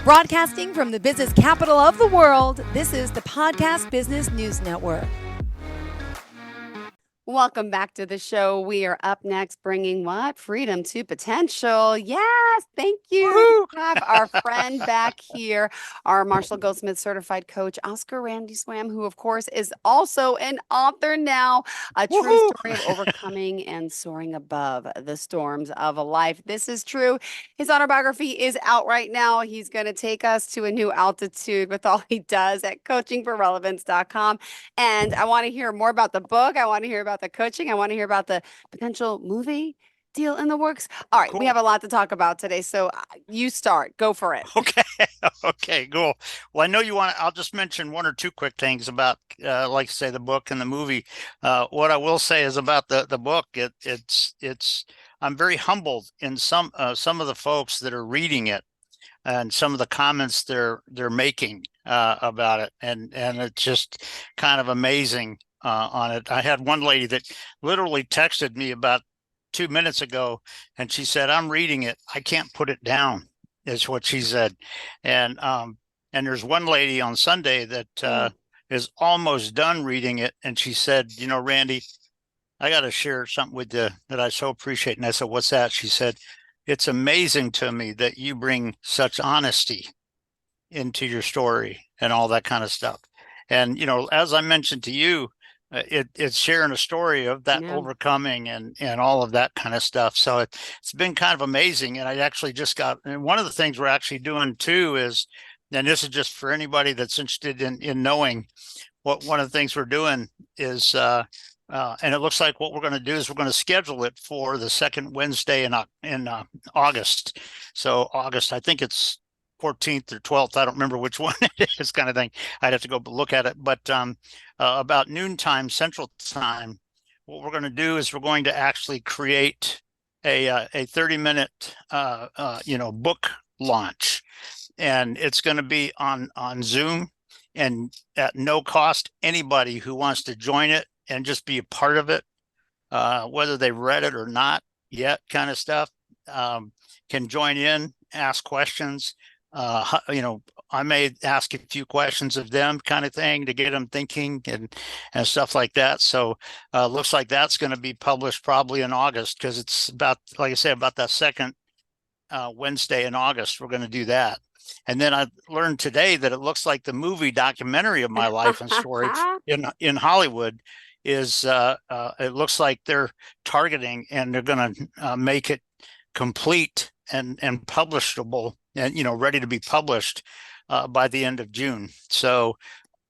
Broadcasting from the business capital of the world, this is the Podcast Business News Network. Welcome back to the show. We are up next bringing what? Freedom to potential. Yes, thank you. We have our friend back here, our Marshall Goldsmith certified coach, Oscar Randy Swaim, who of course is also an author now, a true story of overcoming and soaring above the storms of a life. This is true. His autobiography is out right now. He's going to take us to a new altitude with all he does at coachingforrelevance.com. And I want to hear more about the book. I want to hear about the coaching. I want to hear about the potential movie deal in the works. All right, Cool. We have a lot to talk about today. So you start. Go for it. Okay. Okay, cool. Well, I know you want to, I'll just mention one or two quick things about, like I say, the book and the movie. What I will say is about the book, I'm very humbled in some of the folks that are reading it and some of the comments they're making about it. And it's just kind of amazing on it. I had one lady that literally texted me about 2 minutes ago, and she said, "I'm reading it. I can't put it down," is what she said. And there's one lady on Sunday that is almost done reading it, and she said, "You know, Randy, I got to share something with you that I so appreciate." And I said, "What's that?" She said, "It's amazing to me that you bring such honesty into your story and all that kind of stuff." And, you know, as I mentioned to you, it's sharing a story of that overcoming and all of that kind of stuff. So it's been kind of amazing. And I actually just got, and one of the things we're actually doing too is, and this is just for anybody that's interested in knowing what one of the things we're doing is, and it looks like what we're going to do is we're going to schedule it for the second Wednesday in August. So August, I think it's 14th or 12th. I don't remember which one it is, kind of thing. I'd have to go look at it. But about noontime Central Time, what we're going to do is we're going to actually create a 30-minute book launch, and it's going to be on Zoom and at no cost. Anybody who wants to join it and just be a part of it, whether they've read it or not yet, kind of stuff, can join in, ask questions. I may ask a few questions of them, kind of thing, to get them thinking and stuff like that. So looks like that's going to be published probably in August, because it's about, like I say, about that second Wednesday in August, we're going to do that. And then I learned today that it looks like the movie documentary of my life and story in Hollywood is it looks like they're targeting, and they're going to make it complete and publishable and, you know, ready to be published by the end of June. So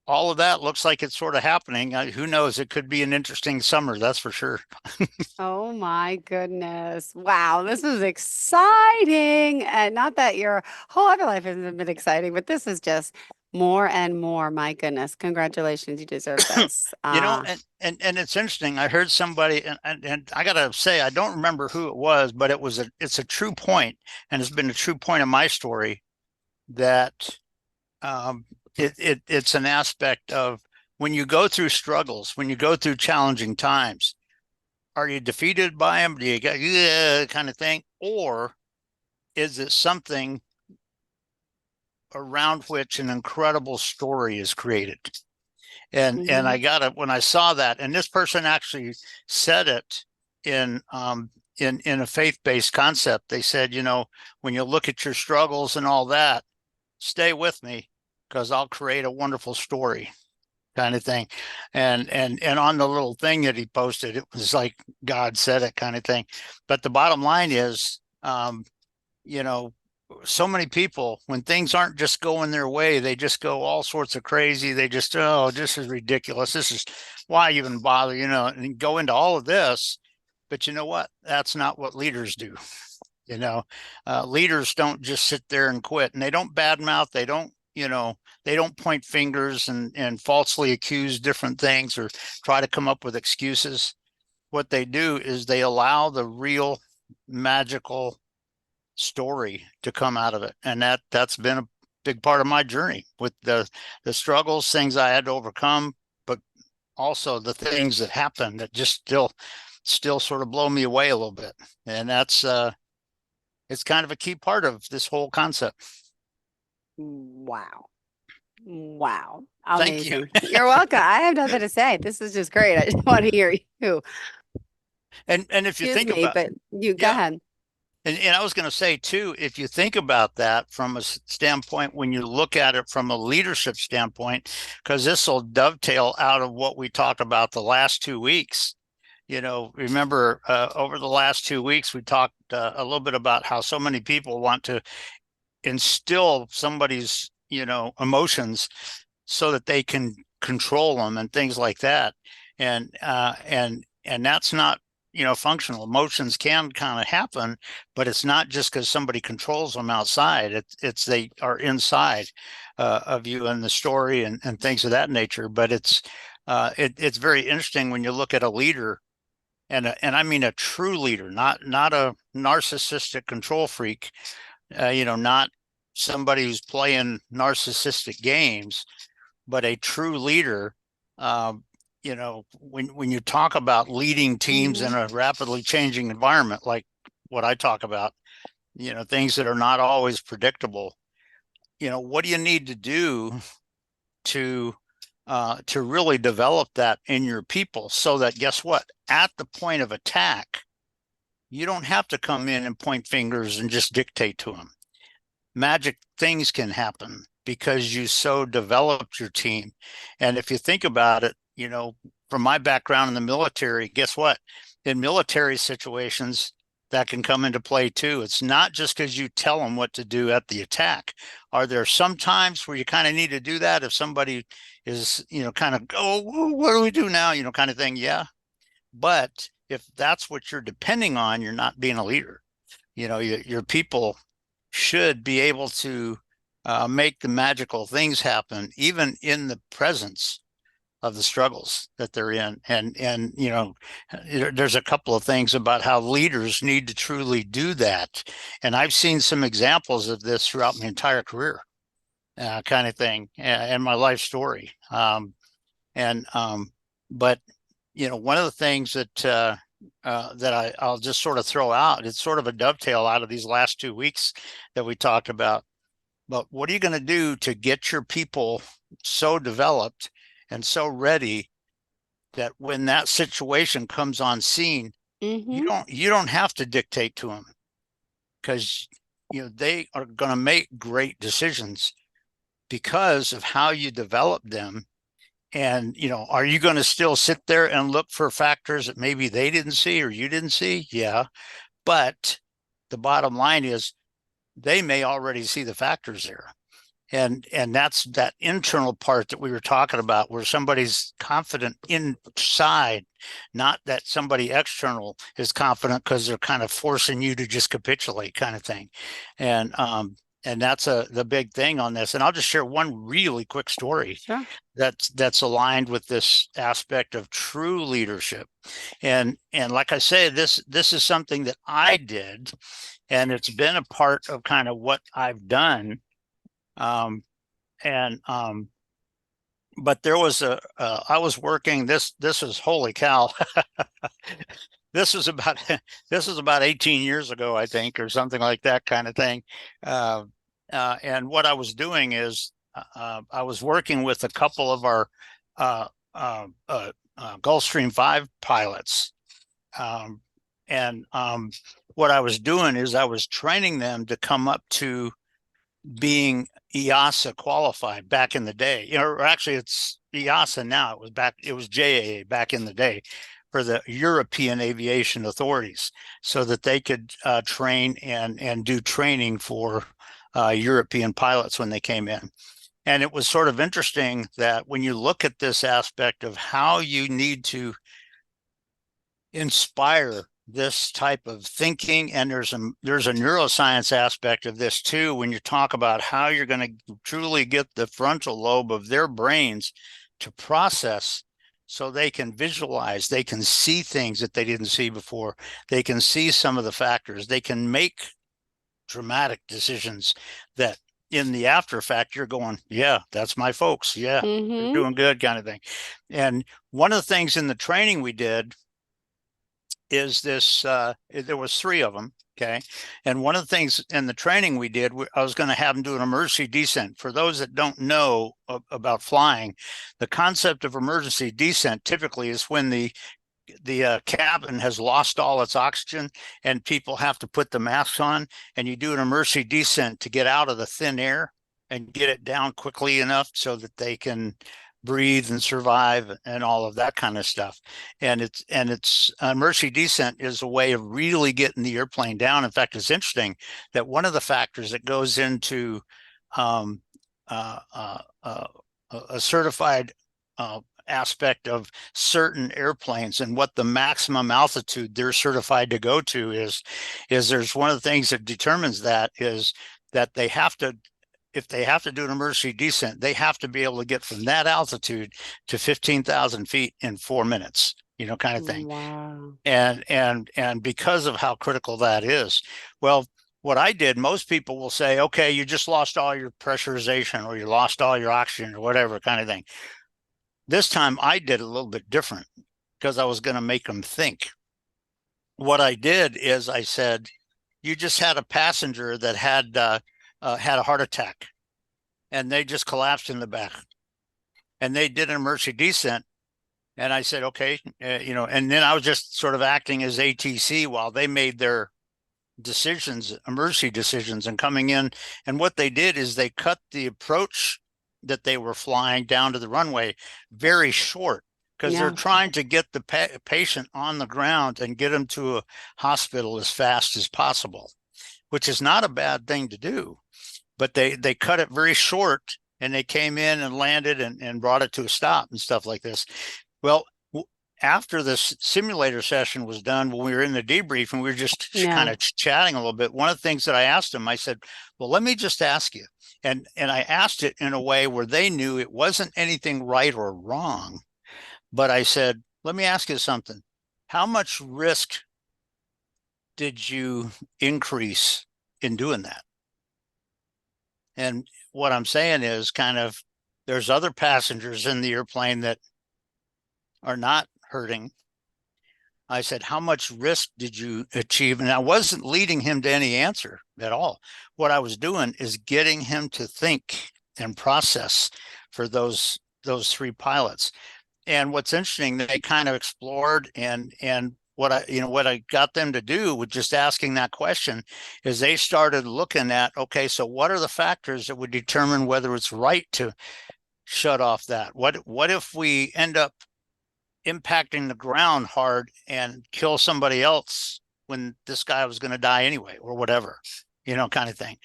all of that looks like it's sort of happening. Who knows? It could be an interesting summer, that's for sure. Oh my goodness. Wow, this is exciting. And not that your whole other life hasn't been exciting, but this is just more and more. My goodness. Congratulations. You deserve this. You know, and it's interesting. I heard somebody, and I gotta say, I don't remember who it was, but it's a true point, and it's been a true point of my story, that it's an aspect of when you go through struggles, when you go through challenging times, are you defeated by them? Do you get kind of thing, or is it something around which an incredible story is created? And I got it when I saw that. And this person actually said it in a faith-based concept. They said, you know, when you look at your struggles and all that, stay with me, because I'll create a wonderful story, kind of thing. And on the little thing that he posted, it was like God said it, kind of thing. But the bottom line is, you know, so many people, when things aren't just going their way, they just go all sorts of crazy. They just, oh, this is ridiculous. This is, why even bother, you know, and go into all of this. But you know what? That's not what leaders do. You know, leaders don't just sit there and quit, and they don't badmouth. They don't, you know, they don't point fingers and falsely accuse different things or try to come up with excuses. What they do is they allow the real magical story to come out of it. And that's been a big part of my journey, with the struggles, things I had to overcome, but also the things that happened that just still sort of blow me away a little bit. And that's it's kind of a key part of this whole concept. Wow. Wow. Thank you. Amazing. You're welcome. I have nothing to say. This is just great. I just want to hear you. And if you Excuse think me, about, but you go yeah, ahead. and I was going to say too, if you think about that from a standpoint, when you look at it from a leadership standpoint, because this will dovetail out of what we talked about the last 2 weeks. Remember, over the last 2 weeks, we talked a little bit about how so many people want to instill somebody's, emotions so that they can control them and things like that. And that's not, functional. Emotions can kind of happen, but it's not just because somebody controls them outside. It's they are inside of you and the story and things of that nature. But it's very interesting when you look at a leader, and I mean a true leader, not a narcissistic control freak, not somebody who's playing narcissistic games, but a true leader. When you talk about leading teams in a rapidly changing environment, like what I talk about, things that are not always predictable, what do you need to do to really develop that in your people, so that, guess what, at the point of attack, you don't have to come in and point fingers and just dictate to them. Magic things can happen because you so developed your team. And if you think about it, from my background in the military, guess what? In military situations, that can come into play too. It's not just because you tell them what to do at the attack. Are there some times where you kind of need to do that if somebody is, kind of, oh, what do we do now? Kind of thing. Yeah. But if that's what you're depending on, you're not being a leader. Your people should be able to make the magical things happen, even in the presence of the struggles that they're in. And there's a couple of things about how leaders need to truly do that. And I've seen some examples of this throughout my entire career, kind of thing, and my life story. But one of the things that I'll just sort of throw out, it's sort of a dovetail out of these last 2 weeks that we talked about. But what are you going to do to get your people so developed and so ready that when that situation comes on scene, you don't have to dictate to them, because they are going to make great decisions because of how you develop them. And, are you going to still sit there and look for factors that maybe they didn't see or you didn't see? Yeah. But the bottom line is they may already see the factors there. And that's that internal part that we were talking about, where somebody's confident inside, not that somebody external is confident because they're kind of forcing you to just capitulate, kind of thing. And that's the big thing on this. And I'll just share one really quick story. Sure. That's aligned with this aspect of true leadership. And like I say, this is something that I did, and it's been a part of kind of what I've done. But there was I was working this was, holy cow. This was about 18 years ago, I think, or something like that, kind of thing. And what I was doing is I was working with a couple of our Gulfstream 5 pilots. What I was doing is I was training them to come up to being EASA qualified back in the day. Or actually it's EASA now. It was JAA back in the day, for the European aviation authorities, so that they could train and do training for European pilots when they came in. And it was sort of interesting that when you look at this aspect of how you need to inspire this type of thinking, and there's a neuroscience aspect of this too, when you talk about how you're going to truly get the frontal lobe of their brains to process, so they can visualize, they can see things that they didn't see before, they can see some of the factors, they can make dramatic decisions that in the after effect you're going, yeah, that's my folks, yeah, they're doing good, kind of thing. And one of the things in the training we did is this, there was 3 of them. Okay. And one of the things in the training we did, I was going to have them do an emergency descent. For those that don't know about flying, the concept of emergency descent typically is when the cabin has lost all its oxygen and people have to put the masks on, and you do an emergency descent to get out of the thin air and get it down quickly enough so that they can breathe and survive and all of that kind of stuff. And it's emergency descent is a way of really getting the airplane down. In fact, it's interesting that one of the factors that goes into a certified aspect of certain airplanes and what the maximum altitude they're certified to go to is there's one of the things that determines that is that they have to, if they have to do an emergency descent, they have to be able to get from that altitude to 15,000 feet in 4 minutes, kind of thing. Wow. And because of how critical that is, well, what I did, most people will say, okay, you just lost all your pressurization or you lost all your oxygen or whatever kind of thing. This time I did a little bit different because I was going to make them think. What I did is I said, you just had a passenger that had a heart attack and they just collapsed in the back and they did an emergency descent. And I said, okay, and then I was just sort of acting as ATC while they made their decisions, emergency decisions, and coming in. And what they did is they cut the approach that they were flying down to the runway very short because they're trying to get the patient on the ground and get them to a hospital as fast as possible, which is not a bad thing to do. But they cut it very short and they came in and landed and brought it to a stop and stuff like this. Well, after this simulator session was done, when we were in the debrief and we were just kind of chatting a little bit, one of the things that I asked them, I said, well, let me just ask you. And I asked it in a way where they knew it wasn't anything right or wrong. But I said, let me ask you something. How much risk did you increase in doing that? And what I'm saying is kind of, there's other passengers in the airplane that are not hurting. I said, how much risk did you achieve? And I wasn't leading him to any answer at all. What I was doing is getting him to think and process for those 3 pilots. And what's interesting, they kind of explored and what I got them to do with just asking that question is they started looking at, okay, so what are the factors that would determine whether it's right to shut off that? What if we end up impacting the ground hard and kill somebody else when this guy was going to die anyway, or whatever, kind of thing.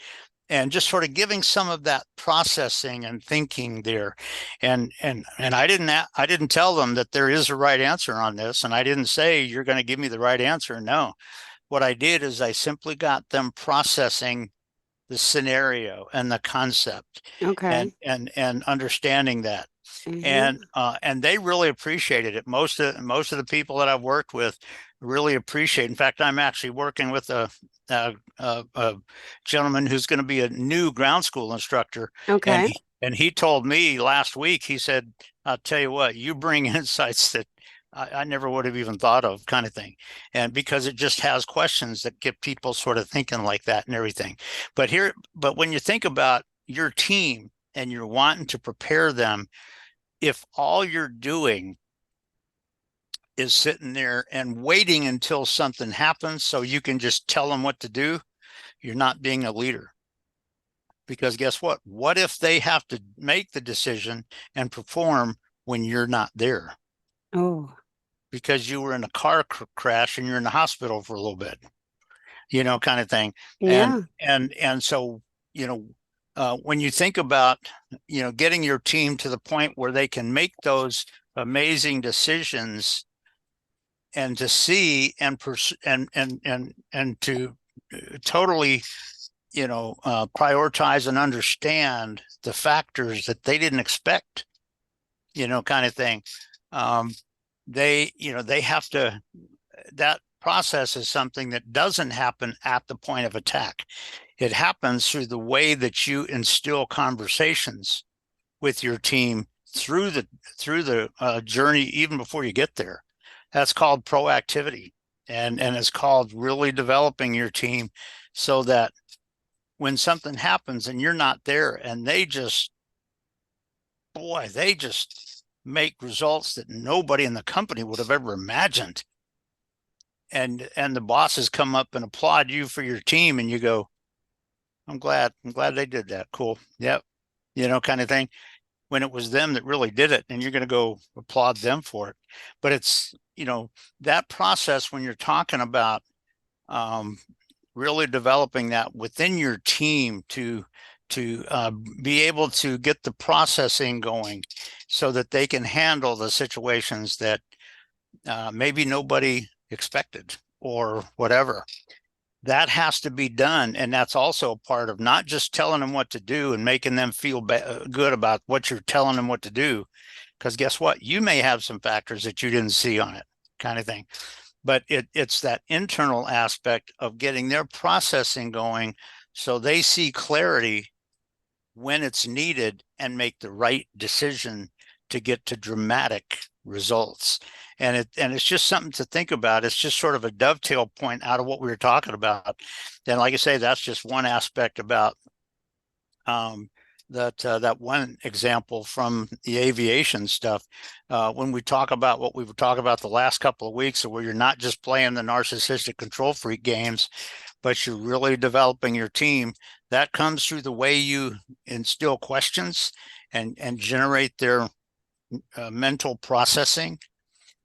And just sort of giving some of that processing and thinking there. And I didn't tell them that there is a right answer on this. And I didn't say, you're going to give me the right answer. No, what I did is I simply got them processing the scenario and the concept, and understanding that. And they really appreciated it. Most of the people that I've worked with really appreciate. In fact, I'm actually working with a gentleman who's going to be a new ground school instructor. Okay. And he told me last week, he said, I'll tell you what, you bring insights that I never would have even thought of, kind of thing. And because it just has questions that get people sort of thinking like that and everything. But when you think about your team and you're wanting to prepare them, if all you're doing is sitting there and waiting until something happens so you can just tell them what to do, you're not being a leader. Because guess what? What if they have to make the decision and perform when you're not there? Oh. Because you were in a car crash and you're in the hospital for a little bit, kind of thing. Yeah. And so, when you think about, getting your team to the point where they can make those amazing decisions and to see and to totally, prioritize and understand the factors that they didn't expect, kind of thing. They have to, that process is something that doesn't happen at the point of attack. It happens through the way that you instill conversations with your team through the journey, even before you get there. That's called proactivity. and it's called really developing your team so that when something happens and you're not there and they just make results that nobody in the company would have ever imagined. And the bosses come up and applaud you for your team, and you go, I'm glad they did that. Cool. Yep. Kind of thing. When it was them that really did it, and you're going to go applaud them for it. But it's, that process when you're talking about really developing that within your team to be able to get the processing going so that they can handle the situations that maybe nobody expected or whatever. That has to be done. And that's also a part of not just telling them what to do and making them feel good about what you're telling them what to do. Because guess what? You may have some factors that you didn't see on it, kind of thing. But it's that internal aspect of getting their processing going so they see clarity when it's needed and make the right decision to get to dramatic results. And it's just something to think about. It's just sort of a dovetail point out of what we were talking about. And like I say, that's just one aspect about that one example from the aviation stuff. When we talk about what we were talking about the last couple of weeks, where you're not just playing the narcissistic control freak games, but you're really developing your team. That comes through the way you instill questions and generate their mental processing,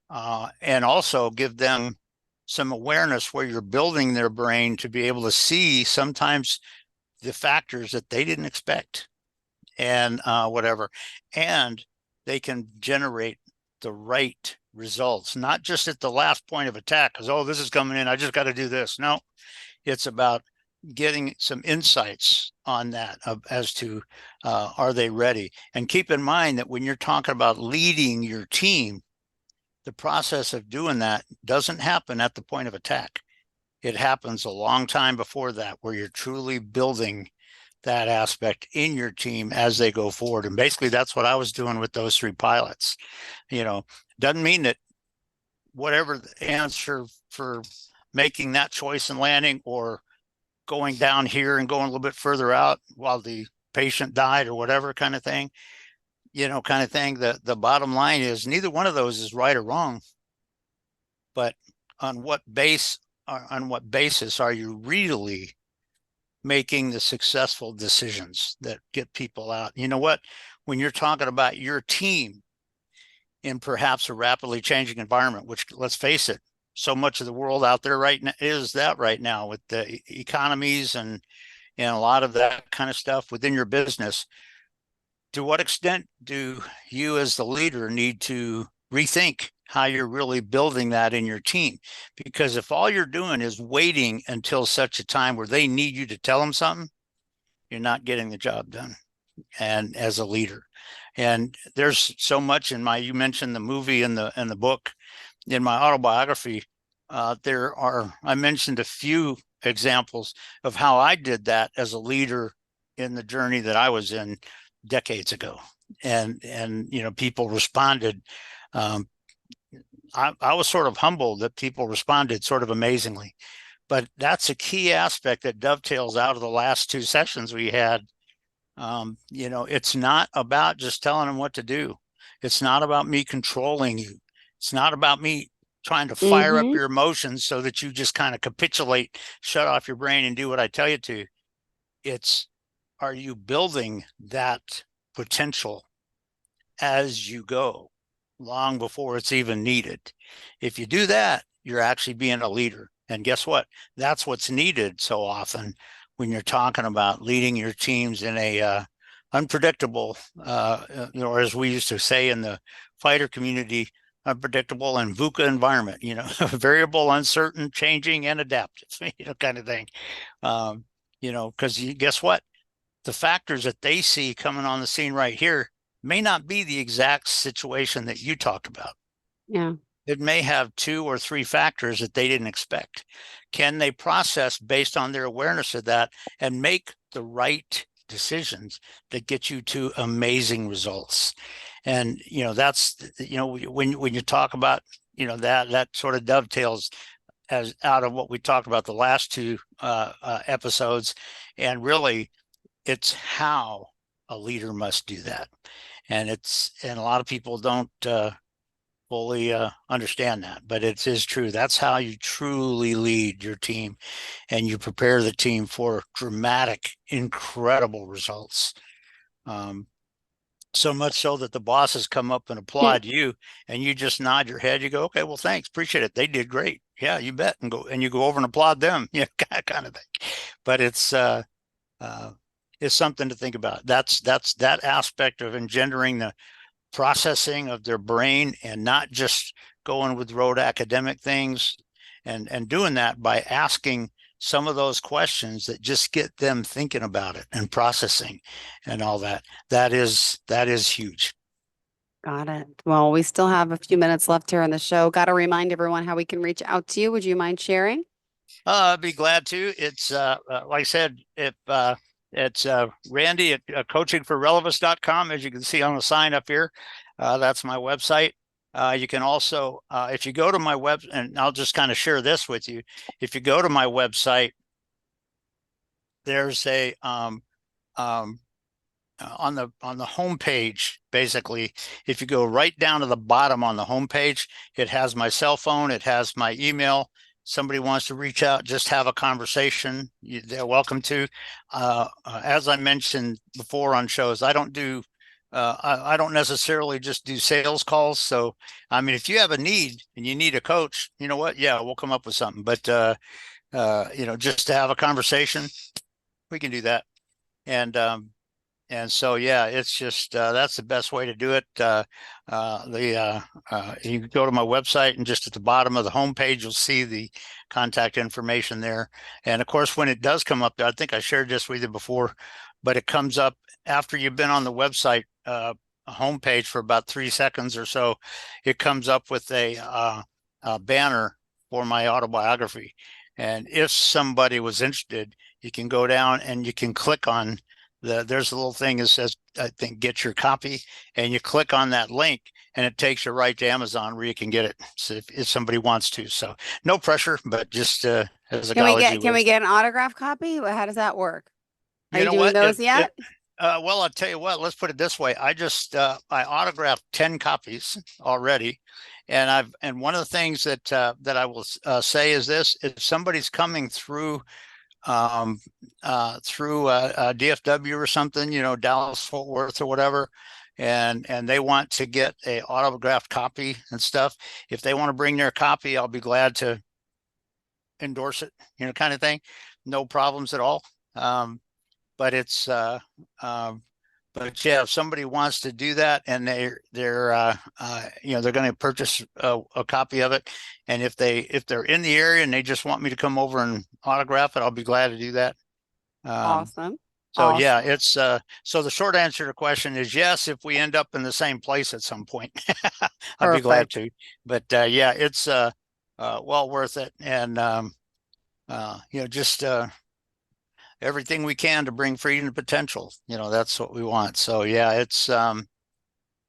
and also give them some awareness where you're building their brain to be able to see sometimes the factors that they didn't expect and whatever. And they can generate the right results, not just at the last point of attack because, oh, this is coming in, I just got to do this. No, it's about getting some insights on that as to are they ready? And keep in mind that when you're talking about leading your team, the process of doing that doesn't happen at the point of attack. It happens a long time before that, where you're truly building that aspect in your team as they go forward. And basically that's what I was doing with those 3 pilots. Doesn't mean that whatever the answer for making that choice and landing or going down here and going a little bit further out while the patient died or whatever kind of thing, the bottom line is neither one of those is right or wrong, but on what basis are you really making the successful decisions that get people out? You know what? When you're talking about your team in perhaps a rapidly changing environment, which, let's face it, so much of the world out there right now is that right now with the economies and a lot of that kind of stuff within your business, to what extent do you as the leader need to rethink how you're really building that in your team? Because if all you're doing is waiting until such a time where they need you to tell them something, you're not getting the job done. And as a leader, and there's so much you mentioned the movie and the book. In my autobiography, I mentioned a few examples of how I did that as a leader in the journey that I was in decades ago. And people responded. I was sort of humbled that people responded sort of amazingly. But that's a key aspect that dovetails out of the last 2 sessions we had. It's not about just telling them what to do. It's not about me controlling you. It's not about me trying to fire up your emotions so that you just kind of capitulate, shut off your brain and do what I tell you to. It's, are you building that potential as you go long before it's even needed? If you do that, you're actually being a leader. And guess what? That's what's needed so often when you're talking about leading your teams in a unpredictable, or as we used to say in the fighter community, unpredictable and VUCA environment, variable, uncertain, changing, and adaptive, kind of thing. Because guess what? The factors that they see coming on the scene right here may not be the exact situation that you talked about. Yeah. It may have 2 or 3 factors that they didn't expect. Can they process based on their awareness of that and make the right decisions that get you to amazing results? And, that's, when you talk about, that sort of dovetails as out of what we talked about the last two episodes, and really it's how a leader must do that. And a lot of people don't fully understand that, but it is true. That's how you truly lead your team, and you prepare the team for dramatic, incredible results. So much so that the bosses come up and applaud you, and you just nod your head. You go, okay, well, thanks, appreciate it. They did great. Yeah, you bet. And you go over and applaud them. Yeah, kind of thing. But it's something to think about. That's that aspect of engendering the processing of their brain, and not just going with rote academic things, and doing that by asking some of those questions that just get them thinking about it and processing and all that. That is huge. Got it. Well, we still have a few minutes left here on the show. Got to remind everyone how we can reach out to you. Would you mind sharing? I'd be glad to. It's like I said, if it's Randy at coachingforrelevance.com, as you can see on the sign up here. That's my website. You can also, if you go to my web, and I'll just kind of share this with you. If you go to my website, there's a on the home page, basically, if you go right down to the bottom on the home page, it has my cell phone, it has my email. Somebody wants to reach out, just have a conversation, they're welcome to. As I mentioned before on shows, I don't do I don't necessarily just do sales calls. So, I mean, if you have a need and you need a coach, you know what? Yeah, we'll come up with something. But, just to have a conversation, we can do that. And so, yeah, it's just that's the best way to do it. You can go to my website, and just at the bottom of the homepage, you'll see the contact information there. And of course, when it does come up, I think I shared this with you before, but it comes up after you've been on the website homepage for about 3 seconds or so. It comes up with a banner for my autobiography. And if somebody was interested, you can go down and you can click on there's a little thing that says, I think, get your copy, and you click on that link, and it takes you right to Amazon where you can get it, so if somebody wants to. So no pressure, but just as a Can we get an autograph copy? How does that work? Are you doing those yet? Well, I'll tell you what, let's put it this way. I autographed 10 copies already. And one of the things that I will say is this: if somebody's coming through DFW or something, Dallas, Fort Worth or whatever, and they want to get a autographed copy and stuff, if they want to bring their copy, I'll be glad to endorse it, kind of thing. No problems at all. But it's but yeah, if somebody wants to do that, and they're going to purchase a copy of it, and if they're in the area and they just want me to come over and autograph it, I'll be glad to do that. Awesome. So awesome. Yeah, it's so the short answer to the question is yes, if we end up in the same place at some point. I'd be glad to. But yeah, it's well worth it, and just everything we can to bring freedom to potential. That's what we want. So yeah, it's kind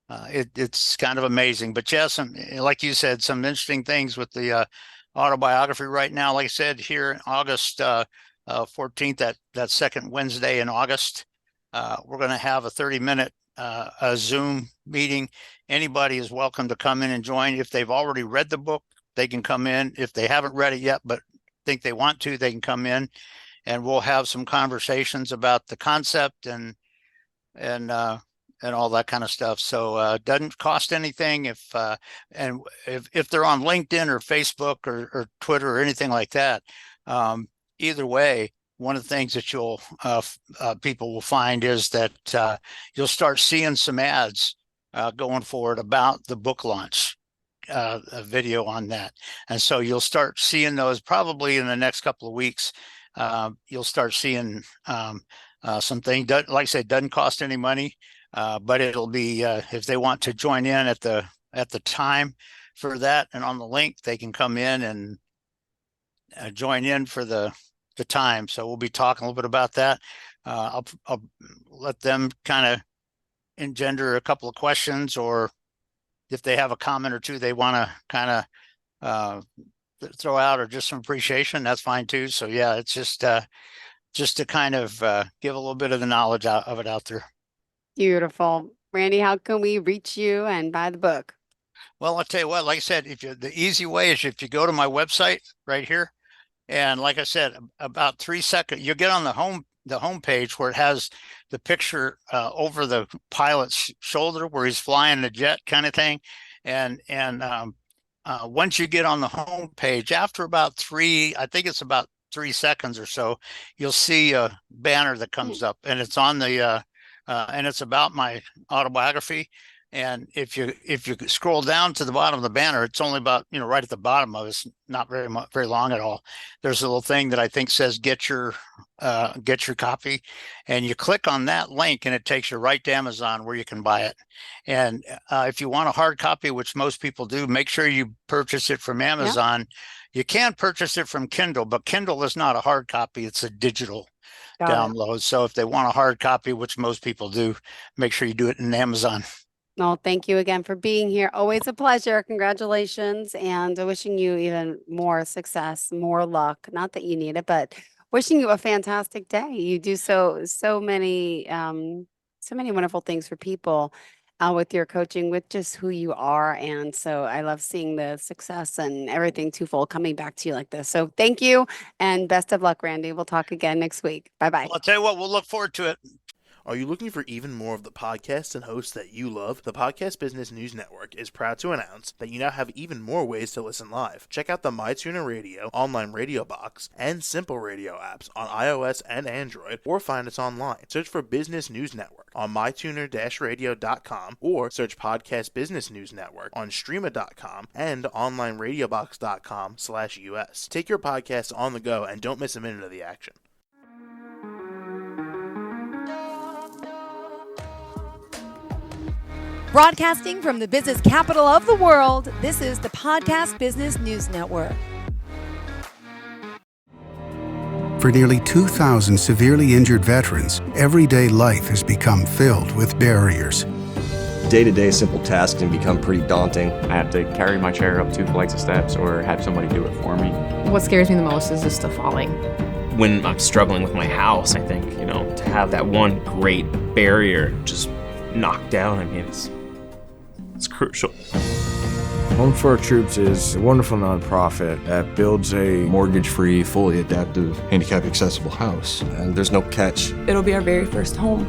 of amazing. But yeah, like you said, some interesting things with the autobiography right now. Like I said, here in August 14th, that second Wednesday in August, we're going to have a 30-minute a Zoom meeting. Anybody is welcome to come in and join. If they've already read the book, they can come in. If they haven't read it yet but think they want to, they can come in, and we'll have some conversations about the concept and all that kind of stuff. So it doesn't cost anything if they're on LinkedIn or Facebook or Twitter or anything like that. Either way, one of the things that people will find is that you'll start seeing some ads going forward about the book launch. A video on that, and so you'll start seeing those probably in the next couple of weeks. You'll start seeing something. Like I said, doesn't cost any money, but it'll be if they want to join in at the time for that, and on the link they can come in and join in for the time. So we'll be talking a little bit about that. I'll let them kind of engender a couple of questions, or if they have a comment or two they want to kind of throw out or just some appreciation, that's fine too. So yeah, it's just to kind of give a little bit of the knowledge of it out there. Beautiful. Randy, how can we reach you and buy the book? Well, I'll tell you what, like I said, the easy way is if you go to my website right here, and like I said, about 3 seconds, you'll get on the home page where it has the picture over the pilot's shoulder where he's flying the jet kind of thing. And once you get on the home page, after about I think it's about 3 seconds or so, you'll see a banner that comes up, and it's on the and it's about my autobiography. And if you scroll down to the bottom of the banner, it's only about, right at the bottom of it. It's not very long at all. There's a little thing that I think says get your copy, and you click on that link and it takes you right to Amazon where you can buy it. And if you want a hard copy, which most people do, make sure you purchase it from Amazon. Yep. You can purchase it from Kindle, but Kindle is not a hard copy. It's a digital download. So if they want a hard copy, which most people do, make sure you do it in Amazon. Well, thank you again for being here. Always a pleasure. Congratulations, and wishing you even more success, more luck. Not that you need it, but wishing you a fantastic day. You do so many wonderful things for people with your coaching, with just who you are. And so I love seeing the success and everything twofold coming back to you like this. So thank you, and best of luck, Randy. We'll talk again next week. Bye-bye. Well, I'll tell you what, we'll look forward to it. Are you looking for even more of the podcasts and hosts that you love? The Podcast Business News Network is proud to announce that you now have even more ways to listen live. Check out the MyTuner Radio, online radio box, and Simple Radio apps on iOS and Android, or find us online. Search for Business News Network on mytuner-radio.com, or search Podcast Business News Network on streama.com and onlineradiobox.com/US. Take your podcast on the go and don't miss a minute of the action. Broadcasting from the business capital of the world, this is the Podcast Business News Network. For nearly 2,000 severely injured veterans, everyday life has become filled with barriers. Day-to-day simple tasks can become pretty daunting. I have to carry my chair up 2 flights of steps or have somebody do it for me. What scares me the most is just the falling. When I'm struggling with my house, I think, to have that one great barrier just knocked down, it's crucial. Home for Our Troops is a wonderful nonprofit that builds a mortgage-free, fully adaptive, handicap-accessible house. And there's no catch. It'll be our very first home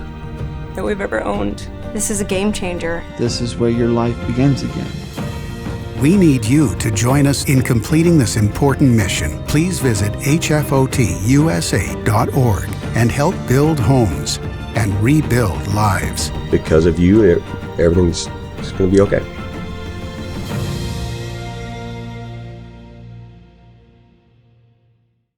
that we've ever owned. This is a game changer. This is where your life begins again. We need you to join us in completing this important mission. Please visit hfotusa.org and help build homes and rebuild lives. Because of you, everything's going to be okay.